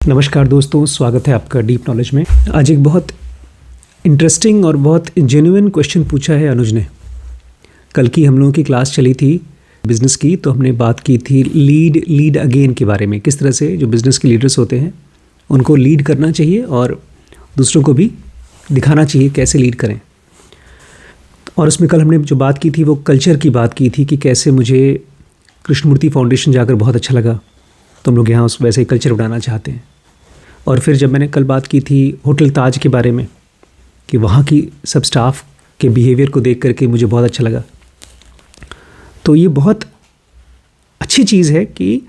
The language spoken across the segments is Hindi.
नमस्कार दोस्तों, स्वागत है आपका डीप नॉलेज में। आज एक बहुत इंटरेस्टिंग और बहुत जेन्युइन क्वेश्चन पूछा है अनुज ने। कल की हम लोगों की क्लास चली थी बिज़नेस की, तो हमने बात की थी लीड अगेन के बारे में। किस तरह से जो बिज़नेस के लीडर्स होते हैं उनको लीड करना चाहिए और दूसरों को भी दिखाना चाहिए कैसे लीड करें। और उसमें कल हमने जो बात की थी वो कल्चर की बात की थी कि कैसे मुझे कृष्णमूर्ति फाउंडेशन जाकर बहुत अच्छा लगा, तो हम लोग यहाँ उस वैसे ही कल्चर बनाना चाहते हैं। और फिर जब मैंने कल बात की थी होटल ताज के बारे में कि वहाँ की सब स्टाफ के बिहेवियर को देख करके मुझे बहुत अच्छा लगा, तो ये बहुत अच्छी चीज़ है कि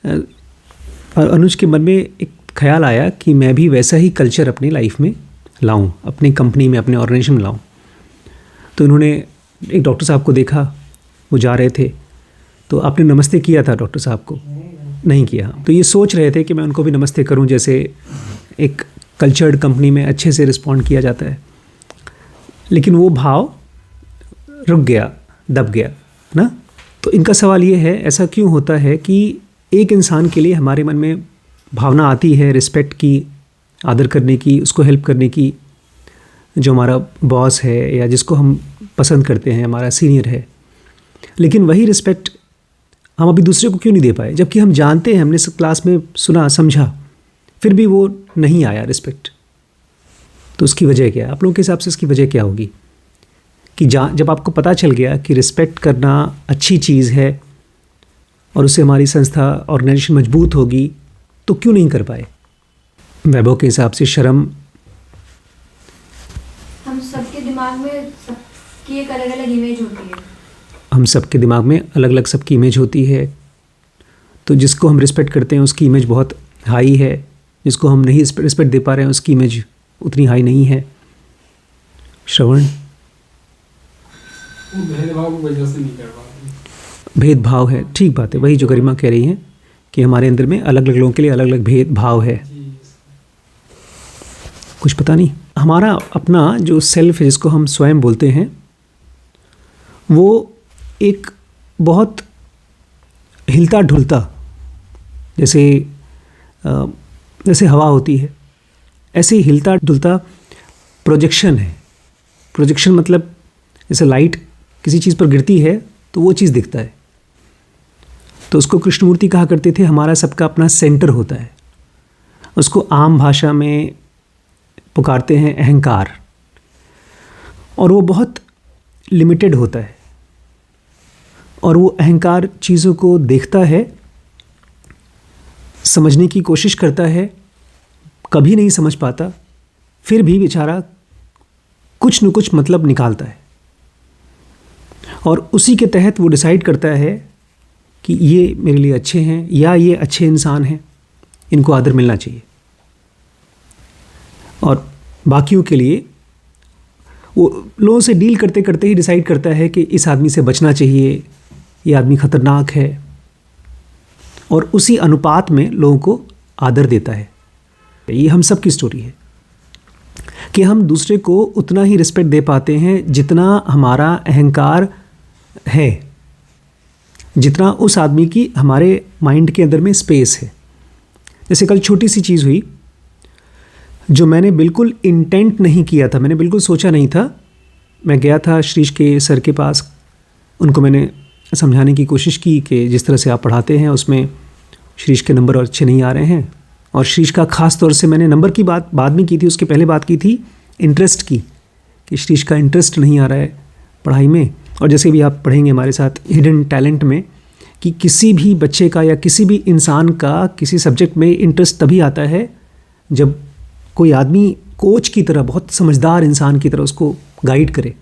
अनुज के मन में एक ख्याल आया कि मैं भी वैसा ही कल्चर अपनी लाइफ में लाऊं, अपनी कंपनी में, अपने ऑर्गेनाइजेशन में लाऊं। तो इन्होंने एक डॉक्टर साहब को देखा, वो जा रहे थे, तो आपने नमस्ते किया था डॉक्टर साहब को? नहीं किया। तो ये सोच रहे थे कि मैं उनको भी नमस्ते करूं, जैसे एक कल्चर्ड कंपनी में अच्छे से रिस्पॉन्ड किया जाता है। लेकिन वो भाव रुक गया, दब गया ना। तो इनका सवाल ये है, ऐसा क्यों होता है कि एक इंसान के लिए हमारे मन में भावना आती है रिस्पेक्ट की, आदर करने की, उसको हेल्प करने की, जो हमारा बॉस है या जिसको हम पसंद करते हैं, हमारा सीनियर है, लेकिन वही रिस्पेक्ट हम अभी दूसरे को क्यों नहीं दे पाए? जबकि हम जानते हैं, हमने क्लास में सुना समझा, फिर भी वो नहीं आया रिस्पेक्ट। तो उसकी वजह क्या है? आप लोगों के हिसाब से इसकी वजह क्या होगी कि जब आपको पता चल गया कि रिस्पेक्ट करना अच्छी चीज़ है और उससे हमारी संस्था ऑर्गेनाइजेशन मजबूत होगी, तो क्यों नहीं कर पाए? वैभव के हिसाब से शर्म, हम सबके दिमाग में सबकी एक अलग अलग इमेज होती है। हम सबके दिमाग में अलग अलग सबकी इमेज होती है। तो जिसको हम रिस्पेक्ट करते हैं उसकी इमेज बहुत हाई है, जिसको हम नहीं रिस्पेक्ट दे पा रहे हैं उसकी इमेज उतनी हाई नहीं है। श्रवण, भेदभाव की वजह से नहीं कर पाते। भेदभाव है, ठीक बात है, वही जो गरिमा कह रही हैं कि हमारे अंदर में अलग अलग लोगों के लिए अलग अलग भेदभाव है। कुछ पता नहीं, हमारा अपना जो सेल्फ है, जिसको हम स्वयं बोलते हैं, वो एक बहुत हिलता ढुलता, जैसे हवा होती है, ऐसे ही हिलता ढुलता प्रोजेक्शन है। प्रोजेक्शन मतलब जैसे लाइट किसी चीज़ पर गिरती है तो वो चीज़ दिखता है। तो उसको कृष्णमूर्ति कहा करते थे, हमारा सबका अपना सेंटर होता है। उसको आम भाषा में पुकारते हैं अहंकार, और वो बहुत लिमिटेड होता है। और वो अहंकार चीज़ों को देखता है, समझने की कोशिश करता है, कभी नहीं समझ पाता, फिर भी बेचारा कुछ न कुछ मतलब निकालता है। और उसी के तहत वो डिसाइड करता है कि ये मेरे लिए अच्छे हैं या ये अच्छे इंसान हैं, इनको आदर मिलना चाहिए। और बाकियों के लिए वो लोगों से डील करते करते ही डिसाइड करता है कि इस आदमी से बचना चाहिए, ये आदमी खतरनाक है, और उसी अनुपात में लोगों को आदर देता है। ये हम सब की स्टोरी है कि हम दूसरे को उतना ही रिस्पेक्ट दे पाते हैं जितना हमारा अहंकार है, जितना उस आदमी की हमारे माइंड के अंदर में स्पेस है। जैसे कल छोटी सी चीज़ हुई जो मैंने बिल्कुल इंटेंट नहीं किया था, मैंने बिल्कुल सोचा नहीं था। मैं गया था श्रीश के सर के पास, उनको मैंने समझाने की कोशिश की कि जिस तरह से आप पढ़ाते हैं उसमें श्रीश के नंबर अच्छे नहीं आ रहे हैं। और श्रीश का ख़ास तौर से मैंने नंबर की बात बाद में की थी, उसके पहले बात की थी इंटरेस्ट की, कि श्रीश का इंटरेस्ट नहीं आ रहा है पढ़ाई में। और जैसे भी आप पढ़ेंगे हमारे साथ हिडन टैलेंट में, कि किसी भी बच्चे का या किसी भी इंसान का किसी सब्जेक्ट में इंटरेस्ट तभी आता है जब कोई आदमी कोच की तरह, बहुत समझदार इंसान की तरह उसको गाइड करे।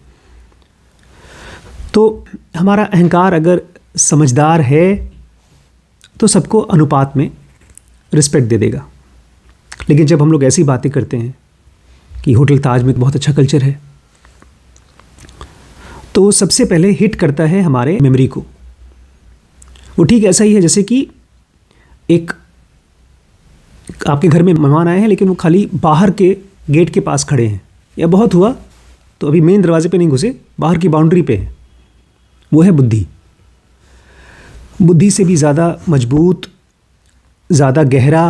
तो हमारा अहंकार अगर समझदार है तो सबको अनुपात में रिस्पेक्ट दे देगा। लेकिन जब हम लोग ऐसी बातें करते हैं कि होटल ताज में बहुत अच्छा कल्चर है, तो सबसे पहले हिट करता है हमारे मेमोरी को। वो ठीक ऐसा ही है जैसे कि एक आपके घर में मेहमान आए हैं, लेकिन वो खाली बाहर के गेट के पास खड़े हैं, या बहुत हुआ तो अभी मेन दरवाजे पे नहीं घुसे, बाहर की बाउंड्री पे हैं। वो है बुद्धि। बुद्धि से भी ज़्यादा मजबूत, ज़्यादा गहरा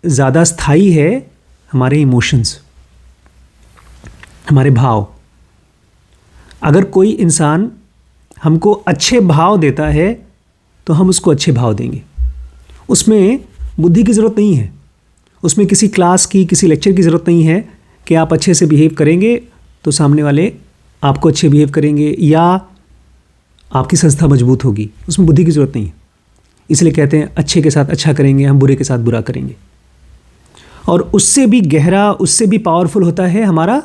ज़्यादा स्थायी है हमारे इमोशंस, हमारे भाव। अगर कोई इंसान हमको अच्छे भाव देता है तो हम उसको अच्छे भाव देंगे। उसमें बुद्धि की ज़रूरत नहीं है, उसमें किसी क्लास की, किसी लेक्चर की ज़रूरत नहीं है कि आप अच्छे से बिहेव करेंगे तो सामने वाले आपको अच्छे बिहेव करेंगे या आपकी संस्था मजबूत होगी। उसमें बुद्धि की ज़रूरत नहीं है। इसलिए कहते हैं अच्छे के साथ अच्छा करेंगे, हम बुरे के साथ बुरा करेंगे। और उससे भी गहरा, उससे भी पावरफुल होता है हमारा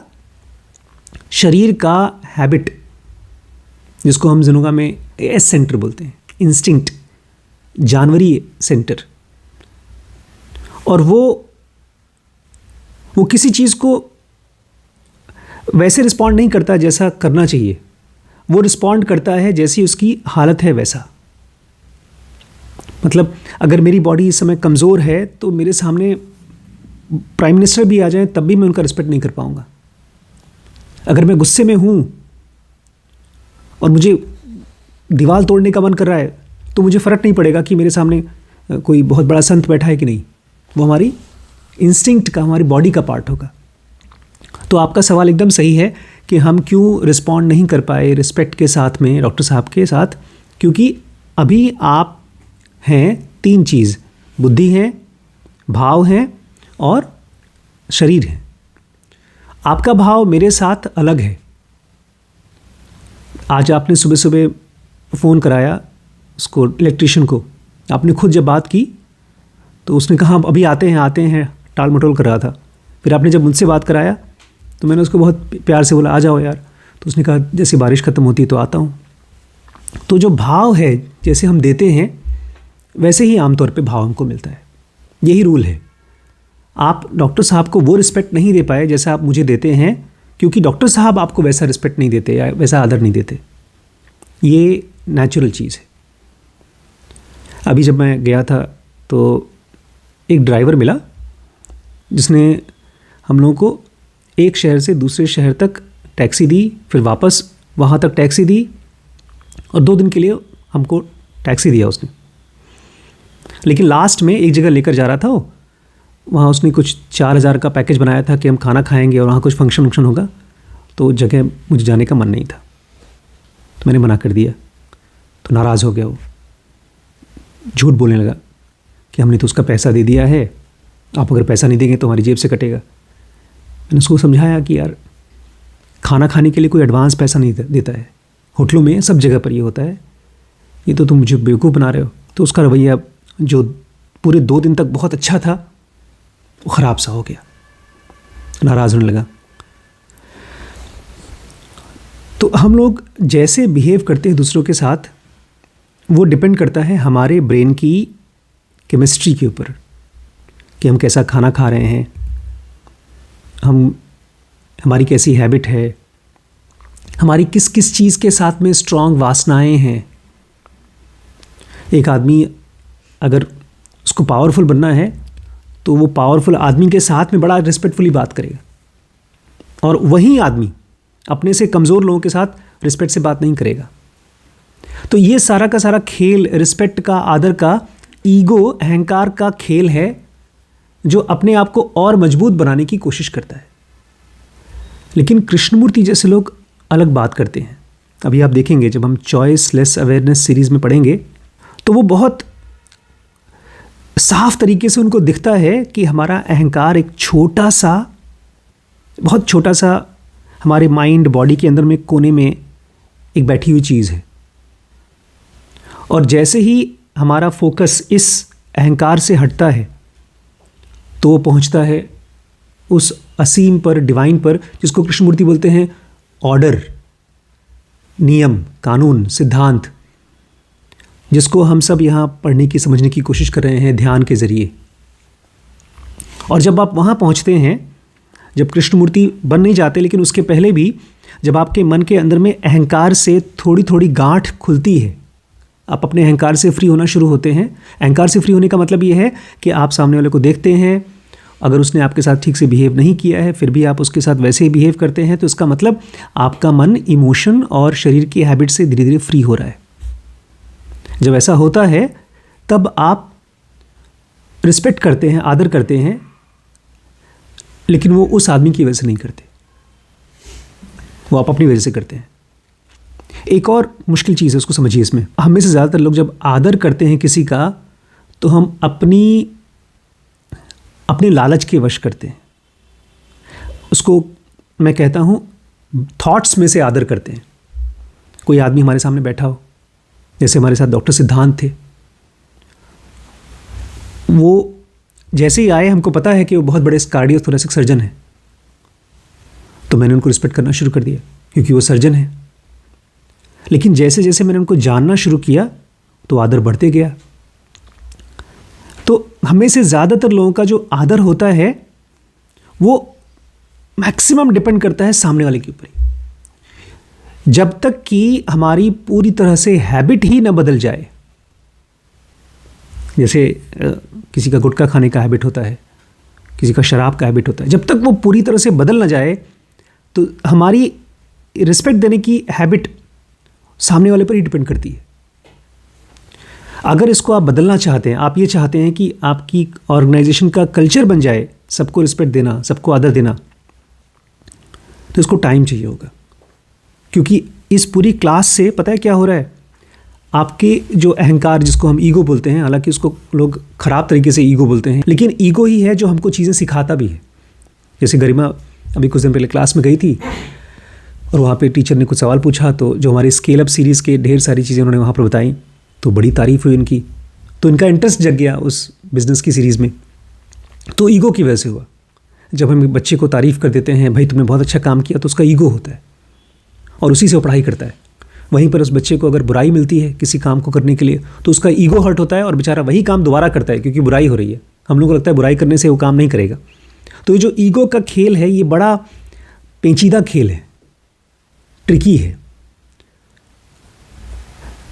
शरीर का हैबिट, जिसको हम ज़नुगा में एस सेंटर बोलते हैं, इंस्टिंक्ट, जानवरी सेंटर। और वो किसी चीज़ को वैसे रिस्पॉन्ड नहीं करता जैसा करना चाहिए, वो रिस्पॉन्ड करता है जैसी उसकी हालत है वैसा। मतलब अगर मेरी बॉडी इस समय कमज़ोर है तो मेरे सामने प्राइम मिनिस्टर भी आ जाएं तब भी मैं उनका रिस्पेक्ट नहीं कर पाऊंगा। अगर मैं गुस्से में हूँ और मुझे दीवार तोड़ने का मन कर रहा है तो मुझे फ़र्क नहीं पड़ेगा कि मेरे सामने कोई बहुत बड़ा संत बैठा है कि नहीं। वो हमारी इंस्टिंक्ट का, हमारी बॉडी का पार्ट होगा। तो आपका सवाल एकदम सही है कि हम क्यों रिस्पॉन्ड नहीं कर पाए रिस्पेक्ट के साथ में डॉक्टर साहब के साथ, क्योंकि अभी आप हैं 3 चीज़, बुद्धि है, भाव है और शरीर है। आपका भाव मेरे साथ अलग है। आज आपने सुबह सुबह फ़ोन कराया उसको, इलेक्ट्रिशियन को, आपने खुद जब बात की तो उसने कहा अभी आते हैं, टाल मटोल कर रहा था। फिर आपने जब मुझसे बात कराया तो मैंने उसको बहुत प्यार से बोला आ जाओ यार, तो उसने कहा जैसे बारिश ख़त्म होती है तो आता हूँ। तो जो भाव है, जैसे हम देते हैं वैसे ही आमतौर पे भाव हमको मिलता है। यही रूल है। आप डॉक्टर साहब को वो रिस्पेक्ट नहीं दे पाए जैसा आप मुझे देते हैं, क्योंकि डॉक्टर साहब आपको वैसा रिस्पेक्ट नहीं देते या वैसा आदर नहीं देते। ये नेचुरल चीज़ है। अभी जब मैं गया था तो एक ड्राइवर मिला जिसने हम लोगों को एक शहर से दूसरे शहर तक टैक्सी दी, फिर वापस वहाँ तक टैक्सी दी, और 2 दिन के लिए हमको टैक्सी दिया उसने। लेकिन लास्ट में एक जगह लेकर जा रहा था वो, वहाँ उसने कुछ 4000 का पैकेज बनाया था कि हम खाना खाएंगे और वहाँ कुछ फंक्शन होगा, तो जगह मुझे जाने का मन नहीं था, तो मैंने मना कर दिया। तो नाराज़ हो गया वो, झूठ बोलने लगा कि हमने तो उसका पैसा दे दिया है, आप अगर पैसा नहीं देंगे तो हमारी जेब से कटेगा। मैंने उसको समझाया कि यार खाना खाने के लिए कोई एडवांस पैसा नहीं देता है, होटलों में सब जगह पर ये होता है, ये तो तुम मुझे बेवकूफ़ बना रहे हो। तो उसका रवैया जो पूरे 2 दिन तक बहुत अच्छा था वो ख़राब सा हो गया, नाराज़ होने लगा। तो हम लोग जैसे बिहेव करते हैं दूसरों के साथ, वो डिपेंड करता है हमारे ब्रेन की केमिस्ट्री के ऊपर, कि हम कैसा खाना खा रहे हैं, हमारी कैसी हैबिट है, हमारी किस किस चीज़ के साथ में स्ट्रॉन्ग वासनाएं हैं। एक आदमी अगर उसको पावरफुल बनना है तो वो पावरफुल आदमी के साथ में बड़ा रिस्पेक्टफुली बात करेगा, और वही आदमी अपने से कमज़ोर लोगों के साथ रिस्पेक्ट से बात नहीं करेगा। तो ये सारा का सारा खेल रिस्पेक्ट का, आदर का, ईगो, अहंकार का खेल है, जो अपने आप को और मजबूत बनाने की कोशिश करता है। लेकिन कृष्णमूर्ति जैसे लोग अलग बात करते हैं। अभी आप देखेंगे जब हम चॉइसलेस अवेयरनेस सीरीज़ में पढ़ेंगे तो वो बहुत साफ तरीके से उनको दिखता है कि हमारा अहंकार एक छोटा सा, बहुत छोटा सा हमारे माइंड बॉडी के अंदर में कोने में एक बैठी हुई चीज़ है, और जैसे ही हमारा फोकस इस अहंकार से हटता है तो वो पहुंचता है उस असीम पर, डिवाइन पर, जिसको कृष्णमूर्ति बोलते हैं ऑर्डर, नियम, कानून, सिद्धांत, जिसको हम सब यहाँ पढ़ने की, समझने की कोशिश कर रहे हैं ध्यान के ज़रिए। और जब आप वहाँ पहुँचते हैं, जब कृष्णमूर्ति बन नहीं जाते, लेकिन उसके पहले भी जब आपके मन के अंदर में अहंकार से थोड़ी थोड़ी गांठ खुलती है, आप अपने अहंकार से फ्री होना शुरू होते हैं। अहंकार से फ्री होने का मतलब ये है कि आप सामने वाले को देखते हैं, अगर उसने आपके साथ ठीक से बिहेव नहीं किया है फिर भी आप उसके साथ वैसे ही बिहेव करते हैं, तो इसका मतलब आपका मन इमोशन और शरीर की हैबिट से धीरे धीरे फ्री हो रहा है। जब ऐसा होता है तब आप रिस्पेक्ट करते हैं, आदर करते हैं, लेकिन वो उस आदमी की वजह से नहीं करते, वो आप अपनी वजह से करते हैं। एक और मुश्किल चीज़ है, उसको समझिए। इसमें हम में से ज़्यादातर लोग जब आदर करते हैं किसी का, तो हम अपने लालच के वश करते हैं उसको। मैं कहता हूँ थॉट्स में से आदर करते हैं। कोई आदमी हमारे सामने बैठा हो, जैसे हमारे साथ डॉक्टर सिद्धांत थे, वो जैसे ही आए, हमको पता है कि वो बहुत बड़े कार्डियोथोरेसिक सर्जन हैं, तो मैंने उनको रिस्पेक्ट करना शुरू कर दिया क्योंकि वो सर्जन है। लेकिन जैसे जैसे मैंने उनको जानना शुरू किया तो आदर बढ़ते गया। तो हमें से ज़्यादातर लोगों का जो आदर होता है वो मैक्सिमम डिपेंड करता है सामने वाले के ऊपर ही। जब तक कि हमारी पूरी तरह से हैबिट ही ना बदल जाए, जैसे किसी का गुटखा खाने का हैबिट होता है, किसी का शराब का हैबिट होता है, जब तक वो पूरी तरह से बदल ना जाए तो हमारी रिस्पेक्ट देने की हैबिट सामने वाले पर ही डिपेंड करती है। अगर इसको आप बदलना चाहते हैं, आप ये चाहते हैं कि आपकी ऑर्गेनाइजेशन का कल्चर बन जाए सबको रिस्पेक्ट देना, सबको आदर देना, तो इसको टाइम चाहिए होगा। क्योंकि इस पूरी क्लास से पता है क्या हो रहा है, आपके जो अहंकार, जिसको हम ईगो बोलते हैं, हालांकि उसको लोग ख़राब तरीके से ईगो बोलते हैं, लेकिन ईगो ही है जो हमको चीज़ें सिखाता भी है। जैसे गरिमा अभी कुछ दिन पहले क्लास में गई थी और वहाँ पे टीचर ने कुछ सवाल पूछा, तो जो हमारी स्केल अप सीरीज़ के ढेर सारी चीज़ें उन्होंने वहाँ पर बताई, तो बड़ी तारीफ़ हुई उनकी, तो इनका इंटरेस्ट जग गया उस बिज़नेस की सीरीज़ में। तो ईगो की वजह से हुआ। जब हम बच्चे को तारीफ़ कर देते हैं, भाई तुमने बहुत अच्छा काम किया, तो उसका ईगो होता है और उसी से वो पढ़ाई करता है। वहीं पर उस बच्चे को अगर बुराई मिलती है किसी काम को करने के लिए, तो उसका ईगो हर्ट होता है और बेचारा वही काम दोबारा करता है क्योंकि बुराई हो रही है। हम लोगों को लगता है बुराई करने से वो काम नहीं करेगा। तो ये जो ईगो का खेल है, ये बड़ा पेचीदा खेल है, ट्रिकी है,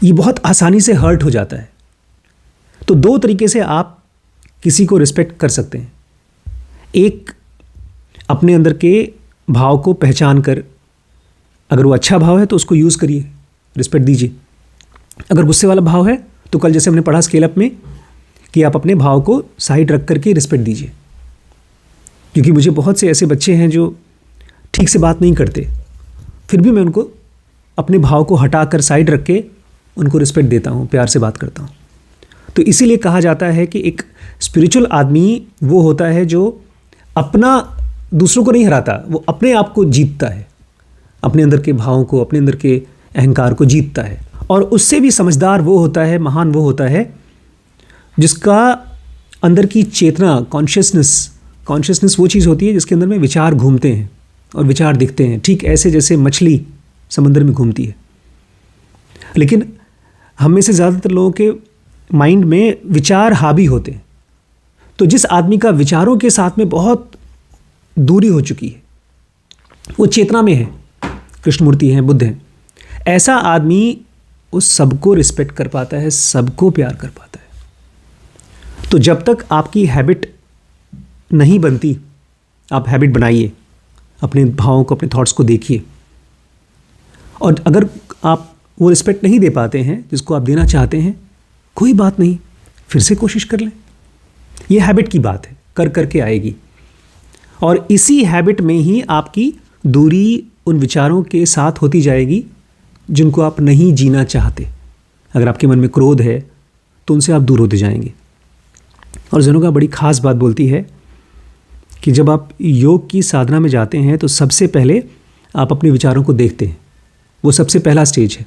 ये बहुत आसानी से हर्ट हो जाता है। तो दो तरीके से आप किसी को रिस्पेक्ट कर सकते हैं। एक, अपने अंदर के भाव को पहचान कर, अगर वो अच्छा भाव है तो उसको यूज़ करिए, रिस्पेक्ट दीजिए। अगर गुस्से वाला भाव है तो कल जैसे हमने पढ़ा स्केल अप में कि आप अपने भाव को साइड रख करके रिस्पेक्ट दीजिए। क्योंकि मुझे बहुत से ऐसे बच्चे हैं जो ठीक से बात नहीं करते, फिर भी मैं उनको अपने भाव को हटा कर साइड रख के उनको रिस्पेक्ट देता हूँ, प्यार से बात करता हूँ। तो इसीलिए कहा जाता है कि एक स्पिरिचुअल आदमी वो होता है जो अपना दूसरों को नहीं हराता, वो अपने आप को जीतता है, अपने अंदर के भावों को, अपने अंदर के अहंकार को जीतता है। और उससे भी समझदार वो होता है, महान वो होता है जिसका अंदर की चेतना, कॉन्शियसनेस वो चीज़ होती है जिसके अंदर में विचार घूमते हैं और विचार दिखते हैं, ठीक ऐसे जैसे मछली समंदर में घूमती है। लेकिन हम में से ज़्यादातर लोगों के माइंड में विचार हावी होते हैं। तो जिस आदमी का विचारों के साथ में बहुत दूरी हो चुकी है, वो चेतना में है, कृष्णमूर्ति हैं, बुद्ध हैं, ऐसा आदमी उस सबको रिस्पेक्ट कर पाता है, सबको प्यार कर पाता है। तो जब तक आपकी हैबिट नहीं बनती, आप हैबिट बनाइए, अपने भावों को, अपने थॉट्स को देखिए। और अगर आप वो रिस्पेक्ट नहीं दे पाते हैं जिसको आप देना चाहते हैं, कोई बात नहीं, फिर से कोशिश कर लें। ये हैबिट की बात है, कर करके आएगी। और इसी हैबिट में ही आपकी दूरी उन विचारों के साथ होती जाएगी जिनको आप नहीं जीना चाहते। अगर आपके मन में क्रोध है तो उनसे आप दूर होते जाएंगे। और जनों का बड़ी ख़ास बात बोलती है कि जब आप योग की साधना में जाते हैं तो सबसे पहले आप अपने विचारों को देखते हैं। वो सबसे पहला स्टेज है,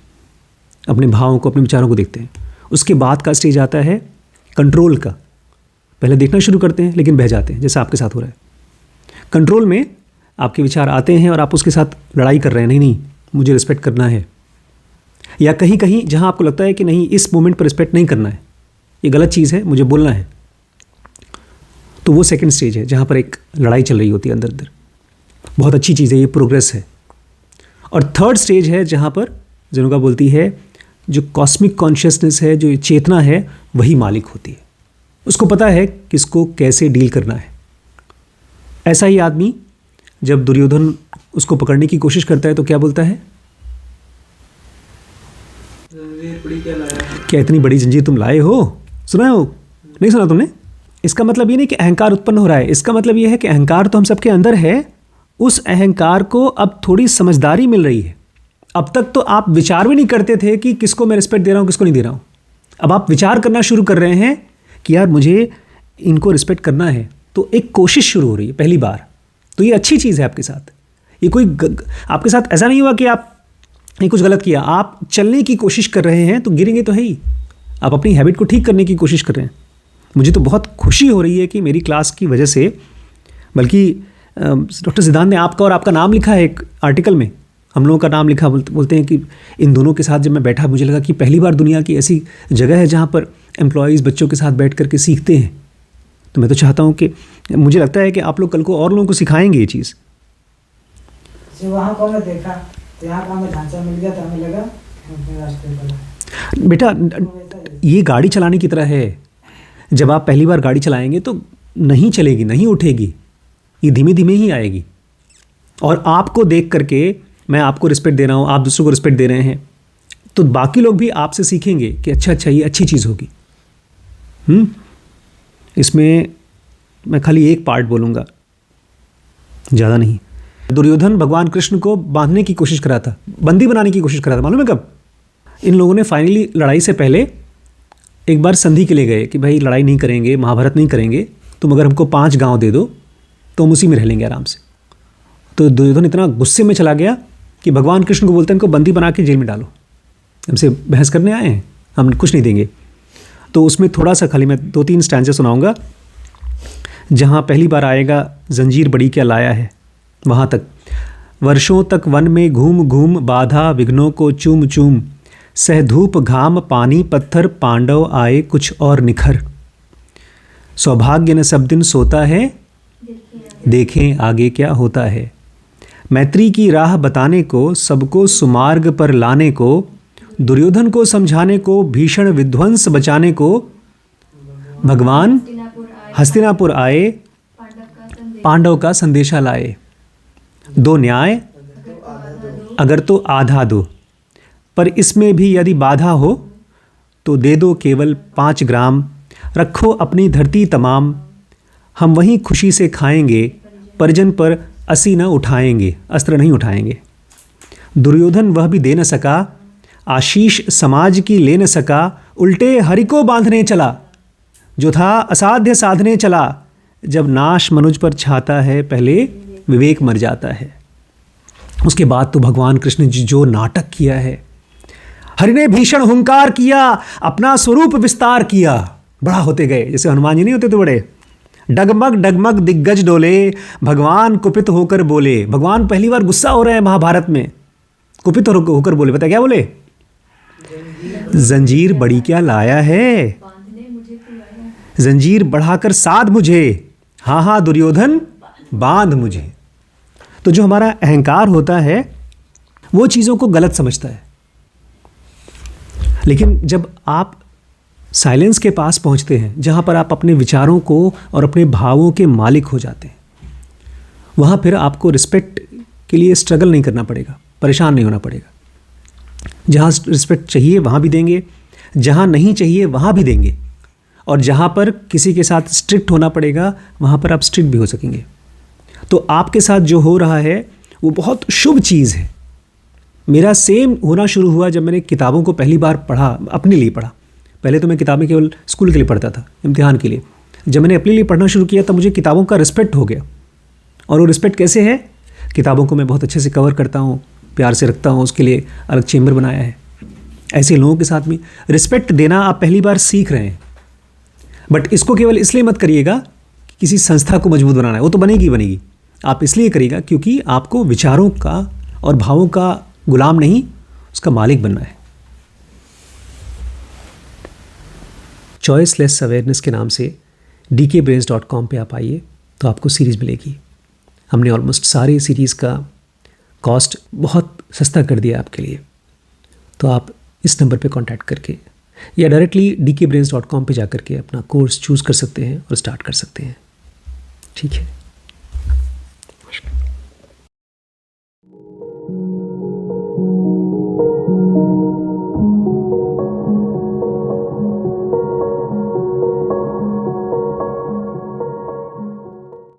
अपने भावों को, अपने विचारों को देखते हैं। उसके बाद का स्टेज आता है कंट्रोल का। पहले देखना शुरू करते हैं लेकिन बह जाते हैं, जैसा आपके साथ हो रहा है। कंट्रोल में आपके विचार आते हैं और आप उसके साथ लड़ाई कर रहे हैं, नहीं मुझे रिस्पेक्ट करना है, या कहीं कहीं जहां आपको लगता है कि नहीं इस मोमेंट पर रिस्पेक्ट नहीं करना है, ये गलत चीज़ है, मुझे बोलना है, तो वो सेकंड स्टेज है जहां पर एक लड़ाई चल रही होती है अंदर अंदर। बहुत अच्छी चीज़ है, ये प्रोग्रेस है। और थर्ड स्टेज है जहां पर जनोगा बोलती है जो कॉस्मिक कॉन्शियसनेस है, जो चेतना है, वही मालिक होती है। उसको पता है किसको कैसे डील करना है। ऐसा ही आदमी जब दुर्योधन उसको पकड़ने की कोशिश करता है तो क्या बोलता है, क्या इतनी बड़ी जंजीर तुम लाए हो? सुना हो? नहीं सुना तुमने? इसका मतलब ये नहीं कि अहंकार उत्पन्न हो रहा है, इसका मतलब ये है कि अहंकार तो हम सबके अंदर है, उस अहंकार को अब थोड़ी समझदारी मिल रही है। अब तक तो आप विचार भी नहीं करते थे कि किसको मैं रिस्पेक्ट दे रहा हूँ, किसको नहीं दे रहा हूँ। अब आप विचार करना शुरू कर रहे हैं कि यार मुझे इनको रिस्पेक्ट करना है, तो एक कोशिश शुरू हो रही है पहली बार। तो ये अच्छी चीज़ है आपके साथ। ये कोई आपके साथ ऐसा नहीं हुआ कि आप ये कुछ गलत किया, आप चलने की कोशिश कर रहे हैं, तो गिरेंगे तो है ही। आप अपनी हैबिट को ठीक करने की कोशिश कर रहे हैं। मुझे तो बहुत खुशी हो रही है कि मेरी क्लास की वजह से, बल्कि डॉक्टर सिद्धांत ने आपका और आपका नाम लिखा है एक आर्टिकल में, हम लोगों का नाम लिखा। बोलते हैं कि इन दोनों के साथ जब मैं बैठा, मुझे लगा कि पहली बार दुनिया की ऐसी जगह है जहाँ पर एम्प्लॉयज़ बच्चों के साथ बैठ करके सीखते हैं। तो मैं तो चाहता हूँ कि, मुझे लगता है कि आप लोग कल को और लोगों को सिखाएंगे ये चीज़। वहाँ को मैं देखा तो यहाँ का हमें ढांचा मिल गया, तो हमें लगा अपने रास्ते पर। बेटा ये गाड़ी चलाने की तरह है, जब आप पहली बार गाड़ी चलाएंगे तो नहीं चलेगी, नहीं उठेगी, ये धीमे धीमे ही आएगी। और आपको देख करके मैं आपको रिस्पेक्ट दे रहा हूँ, आप दूसरों को रिस्पेक्ट दे रहे हैं, तो बाकी लोग भी आपसे सीखेंगे कि अच्छा ये अच्छी चीज़ होगी। इसमें मैं खाली एक पार्ट बोलूँगा, ज़्यादा नहीं। दुर्योधन भगवान कृष्ण को बांधने की कोशिश करा था, बंदी बनाने की कोशिश करा था, मालूम है कब? इन लोगों ने फाइनली लड़ाई से पहले एक बार संधि के लिए गए कि भाई लड़ाई नहीं करेंगे, महाभारत नहीं करेंगे, तुम अगर हमको 5 गांव दे दो तो हम उसी में रह लेंगे आराम से। तो दुर्योधन इतना गुस्से में चला गया कि भगवान कृष्ण को बोलते हैं इनको बंदी बना के जेल में डालो, हमसे बहस करने आए हैं, हम कुछ नहीं देंगे। तो उसमें थोड़ा सा खाली मैं 2-3 स्टैंजे सुनाऊंगा। जहाँ पहली बार आएगा जंजीर बड़ी क्या लाया है, वहाँ तक। वर्षों तक वन में घूम घूम बाधा विघ्नों को चूम चूम, सह धूप घाम पानी पत्थर पांडव आए कुछ और निखर। सौभाग्य न सब दिन सोता है, देखें आगे क्या होता है। मैत्री की राह बताने को, सबको सुमार्ग पर लाने को, दुर्योधन को समझाने को, भीषण विध्वंस बचाने को, भगवान हस्तिनापुर आए, पांडव का संदेशा लाए। दो न्याय अगर तो आधा दो, पर इसमें भी यदि बाधा हो तो दे दो केवल 5 ग्राम। रखो अपनी धरती तमाम, हम वहीं खुशी से खाएंगे, परिजन पर असी न उठाएंगे, अस्त्र नहीं उठाएंगे। दुर्योधन वह भी दे न सका, आशीष समाज की ले न सका, उल्टे हरि को बांधने चला, जो था असाध्य साधने चला। जब नाश मनुज पर छाता है, पहले विवेक मर जाता है। उसके बाद तो भगवान कृष्ण जी जो नाटक किया है, हरि ने भीषण हुंकार किया, अपना स्वरूप विस्तार किया, बड़ा होते गए। जैसे हनुमान जी नहीं होते तो बड़े, डगमग डगमग दिग्गज डोले, भगवान कुपित होकर बोले। भगवान पहली बार गुस्सा हो रहे हैं महाभारत में, कुपित होकर बोले। पता क्या बोले? जंजीर बड़ी क्या लाया है, जंजीर बढ़ाकर साध मुझे, हाँ हाँ दुर्योधन बांध मुझे। तो जो हमारा अहंकार होता है वो चीज़ों को गलत समझता है, लेकिन जब आप साइलेंस के पास पहुंचते हैं, जहां पर आप अपने विचारों को और अपने भावों के मालिक हो जाते हैं, वहां फिर आपको रिस्पेक्ट के लिए स्ट्रगल नहीं करना पड़ेगा, परेशान नहीं होना पड़ेगा। जहां रिस्पेक्ट चाहिए वहां भी देंगे, जहां नहीं चाहिए वहां भी देंगे, और जहां पर किसी के साथ स्ट्रिक्ट होना पड़ेगा वहां पर आप स्ट्रिक्ट भी हो सकेंगे। तो आपके साथ जो हो रहा है वो बहुत शुभ चीज़ है। मेरा सेम होना शुरू हुआ जब मैंने किताबों को पहली बार पढ़ा, अपने लिए पढ़ा। पहले तो मैं किताबें केवल स्कूल के लिए पढ़ता था, इम्तिहान के लिए। जब मैंने अपने लिए पढ़ना शुरू किया तब मुझे किताबों का रिस्पेक्ट हो गया। और वो रिस्पेक्ट कैसे है? किताबों को मैं बहुत अच्छे से कवर करता हूँ, प्यार से रखता हूँ, उसके लिए अलग चेम्बर बनाया है। ऐसे लोगों के साथ में रिस्पेक्ट देना आप पहली बार सीख रहे हैं। बट इसको केवल इसलिए मत करिएगा कि किसी संस्था को मजबूत बनाना है, वो तो बनेगी बनेगी। आप इसलिए करिएगा क्योंकि आपको विचारों का और भावों का गुलाम नहीं, उसका मालिक बनना है। चॉइसलेस अवेयरनेस के नाम से dkbrains.com पे आप आइए तो आपको सीरीज़ मिलेगी। हमने ऑलमोस्ट सारी सीरीज़ का कॉस्ट बहुत सस्ता कर दिया आपके लिए। तो आप इस नंबर पे कांटेक्ट करके या डायरेक्टली dkbrains.com पे जा कर के अपना कोर्स चूज़ कर सकते हैं और स्टार्ट कर सकते हैं। ठीक है।